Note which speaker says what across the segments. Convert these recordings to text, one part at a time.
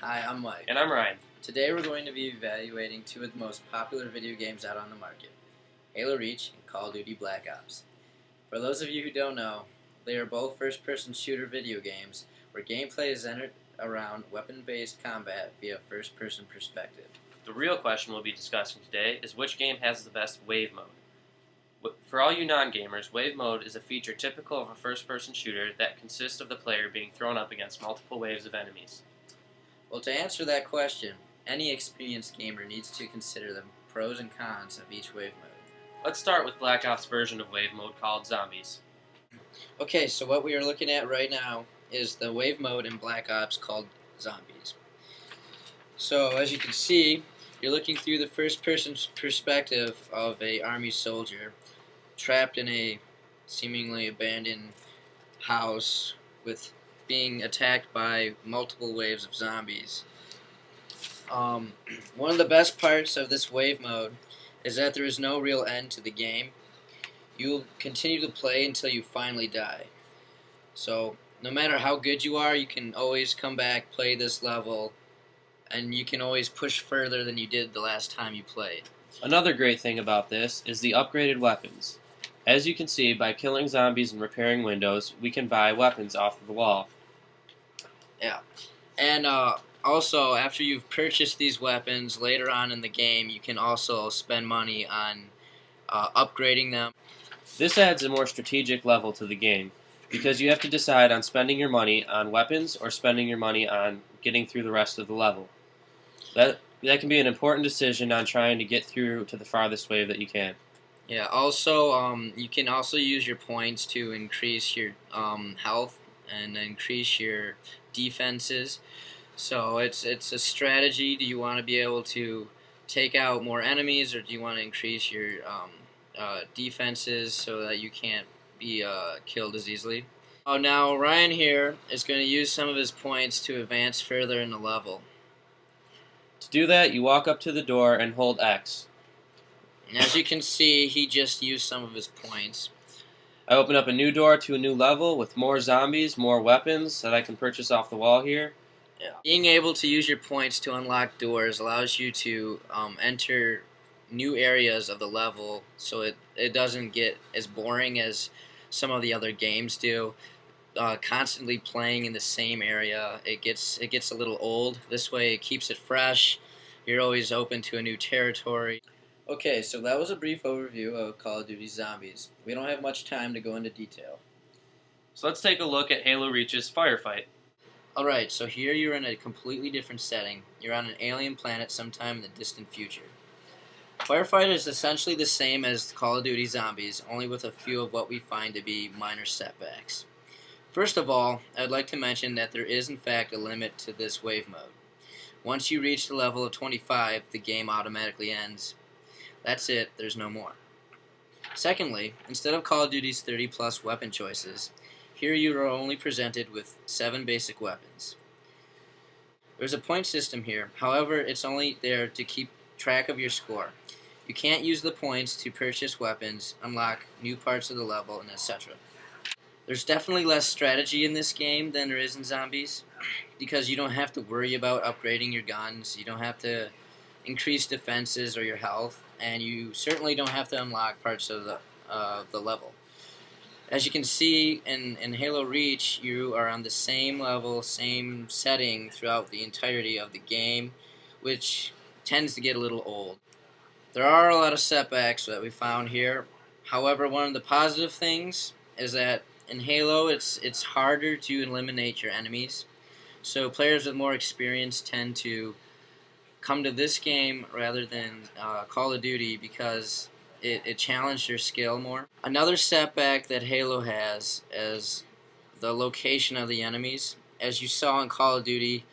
Speaker 1: Hi, I'm Mike.
Speaker 2: And I'm Ryan.
Speaker 1: Today we're going to be evaluating two of the most popular video games out on the market, Halo Reach and Call of Duty Black Ops. For those of you who don't know, they are both first-person shooter video games where gameplay is centered around weapon-based combat via first-person perspective.
Speaker 2: The real question we'll be discussing today is which game has the best wave mode. For all you non-gamers, wave mode is a feature typical of a first-person shooter that consists of the player being thrown up against multiple waves of enemies.
Speaker 1: Well, to answer that question, any experienced gamer needs to consider the pros and cons of each wave mode.
Speaker 2: Let's start with Black Ops' version of wave mode called Zombies.
Speaker 1: Okay, so what we are looking at right now is the wave mode in Black Ops called Zombies. So as you can see, you're looking through the first-person perspective of an army soldier trapped in a seemingly abandoned house with being attacked by multiple waves of zombies. One of the best parts of this wave mode is that there is no real end to the game. You'll continue to play until you finally die. So no matter how good you are, you can always come back, play this level, and you can always push further than you did the last time you played.
Speaker 2: Another great thing about this is the upgraded weapons. As you can see, by killing zombies and repairing windows, we can buy weapons off of the wall.
Speaker 1: Yeah, and also after you've purchased these weapons later on in the game, you can also spend money on upgrading them.
Speaker 2: This adds a more strategic level to the game, because you have to decide on spending your money on weapons or spending your money on getting through the rest of the level. That can be an important decision on trying to get through to the farthest wave that you can.
Speaker 1: Yeah, also you can also use your points to increase your health and increase your defenses. So it's a strategy. Do you want to be able to take out more enemies, or do you want to increase your defenses so that you can't be killed as easily? Oh, now Ryan here is going to use some of his points to advance further in the level.
Speaker 2: To do that, you walk up to the door and hold X.
Speaker 1: And as you can see, he just used some of his points.
Speaker 2: I open up a new door to a new level with more zombies, more weapons that I can purchase off the wall here.
Speaker 1: Yeah. Being able to use your points to unlock doors allows you to enter new areas of the level, so it doesn't get as boring as some of the other games do. Constantly playing in the same area, it gets a little old. This way, it keeps it fresh. You're always open to a new territory. Okay, so that was a brief overview of Call of Duty Zombies. We don't have much time to go into detail.
Speaker 2: So let's take a look at Halo Reach's Firefight.
Speaker 1: Alright, so here you're in a completely different setting. You're on an alien planet sometime in the distant future. Firefight is essentially the same as Call of Duty Zombies, only with a few of what we find to be minor setbacks. First of all, I'd like to mention that there is in fact a limit to this wave mode. Once you reach the level of 25, the game automatically ends. That's it, there's no more. Secondly, instead of Call of Duty's 30+ weapon choices, here you are only presented with 7 basic weapons. There's a point system here, however, it's only there to keep track of your score. You can't use the points to purchase weapons, unlock new parts of the level, and etc. There's definitely less strategy in this game than there is in Zombies, because you don't have to worry about upgrading your guns, you don't have to increase defenses or your health, and you certainly don't have to unlock parts of the level. As you can see in Halo Reach, you are on the same level, same setting throughout the entirety of the game, which tends to get a little old. There are a lot of setbacks that we found here. However, one of the positive things is that in Halo, it's harder to eliminate your enemies. So players with more experience tend to come to this game rather than Call of Duty because it challenged your skill more. Another setback that Halo has is the location of the enemies. As you saw in Call of Duty,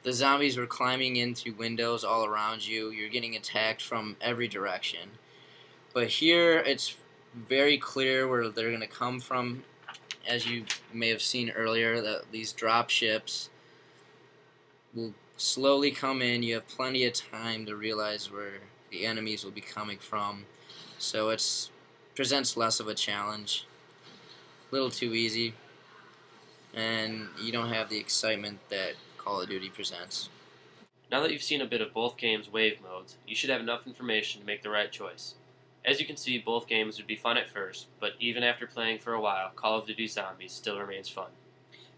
Speaker 1: the zombies were climbing in through windows all around you. You're getting attacked from every direction. But here, it's very clear where they're going to come from. As you may have seen earlier, these drop ships will slowly come in. You have plenty of time to realize where the enemies will be coming from. So it presents less of a challenge. A little too easy. And you don't have the excitement that Call of Duty presents.
Speaker 2: Now that you've seen a bit of both games' wave modes, you should have enough information to make the right choice. As you can see, both games would be fun at first, but even after playing for a while, Call of Duty Zombies still remains fun.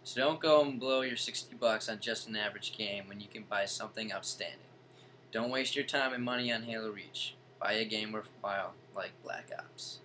Speaker 1: So don't go and blow your $60 on just an average game when you can buy something outstanding. Don't waste your time and money on Halo Reach. Buy a game worthwhile like Black Ops.